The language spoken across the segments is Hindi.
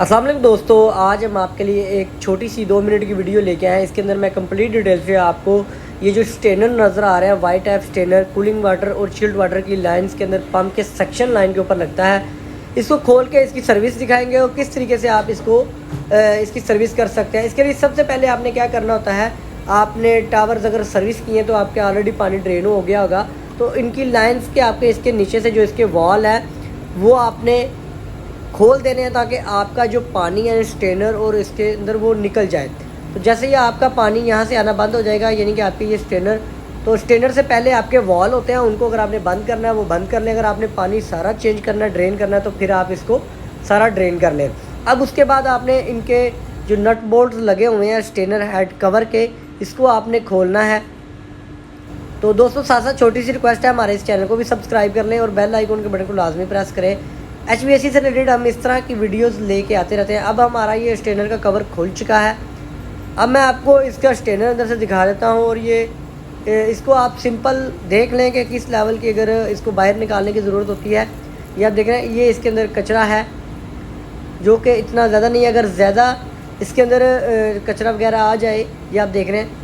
अस्सलाम वालेकुम दोस्तों, आज हम आपके लिए एक छोटी सी 2 मिनट की वीडियो लेके आए हैं। इसके अंदर मैं कंप्लीट डिटेल से आपको ये जो स्टेनर नज़र आ रहा है, white type strainer cooling water और चिल्ड वाटर की लाइंस के अंदर पंप के सक्शन लाइन के ऊपर लगता है। इसको खोल के इसकी सर्विस दिखाएंगे और किस तरीके से आप इसकी सर्विस कर सकते हैं। इसके लिए सबसे पहले आपने क्या करना होता है, आपने टावर्स अगर सर्विस किए तो आपके ऑलरेडी पानी ड्रेन हो गया होगा, तो इनकी लाइन्स के आपके इसके नीचे से जो इसके वॉल है वो आपने खोल देने हैं ताकि आपका जो पानी है स्टेनर और इसके अंदर वो निकल जाए। तो जैसे ही आपका पानी यहाँ से आना बंद हो जाएगा, यानी कि आपके ये स्टेनर से पहले आपके वॉल होते हैं, उनको अगर आपने बंद करना है वो बंद कर लें। अगर आपने पानी सारा चेंज करना है, ड्रेन करना है, तो फिर आप इसको सारा ड्रेन कर लें। अब उसके बाद आपने इनके जो नट बोल्ट लगे हुए हैं स्टेनर हेड कवर के, इसको आपने खोलना है। तो दोस्तों साथ साथ छोटी सी रिक्वेस्ट है, हमारे इस चैनल को भी सब्सक्राइब कर लें और बेल आइकन के बटन को लाजमी प्रेस करें। HVAC से रिलेटेड हम इस तरह की वीडियोस लेके आते रहते हैं। अब हमारा ये स्टेनर का कवर खुल चुका है। अब मैं आपको इसका स्टेनर अंदर से दिखा देता हूँ और इसको आप सिंपल देख लें कि किस लेवल की अगर इसको बाहर निकालने की ज़रूरत होती है। ये आप देख रहे हैं, ये इसके अंदर कचरा है जो कि इतना ज़्यादा नहीं है। अगर ज़्यादा इसके अंदर कचरा वगैरह आ जाए, ये आप देख रहे हैं,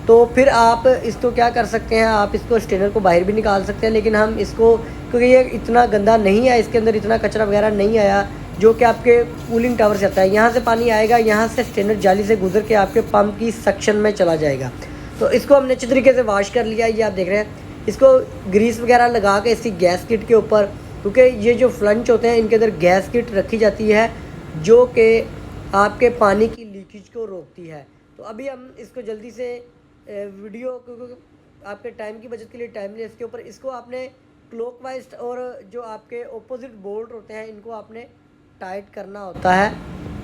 तो फिर आप इसको क्या कर सकते हैं, आप इसको स्टेनर को बाहर भी निकाल सकते हैं। लेकिन हम इसको, क्योंकि ये इतना गंदा नहीं है, इसके अंदर इतना कचरा वगैरह नहीं आया जो कि आपके कूलिंग टावर से आता है। यहाँ से पानी आएगा, यहाँ से स्टेनर जाली से गुजर के आपके पंप की सक्शन में चला जाएगा। तो इसको हमने अच्छी तरीके से वॉश कर लिया। ये आप देख रहे हैं, इसको ग्रीस वगैरह लगा के इसकी गैस किट के ऊपर, क्योंकि ये जो फ्लंच होते हैं इनके अंदर गैस किट रखी जाती है जो कि आपके पानी की लीकेज को रोकती है। तो अभी हम इसको जल्दी से वीडियो, क्योंकि आपके टाइम की बचत के लिए टाइम नहीं, इसके ऊपर इसको आपने क्लॉकवाइज और जो आपके ऑपोजिट बोल्ट होते हैं इनको आपने टाइट करना होता है,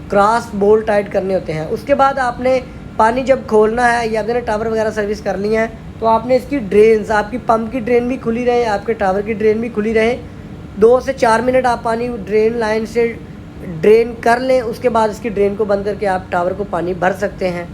क्रॉस बोल्ट टाइट करने होते हैं। उसके बाद आपने पानी जब खोलना है या आपने टावर वगैरह सर्विस कर ली है, तो आपने इसकी ड्रेन्स, आपकी पंप की ड्रेन भी खुली रहे, आपके टावर की ड्रेन भी खुली रहे। 2 से 4 मिनट आप पानी ड्रेन लाइन से ड्रेन कर लें। उसके बाद इसकी ड्रेन को बंद करके आप टावर को पानी भर सकते हैं।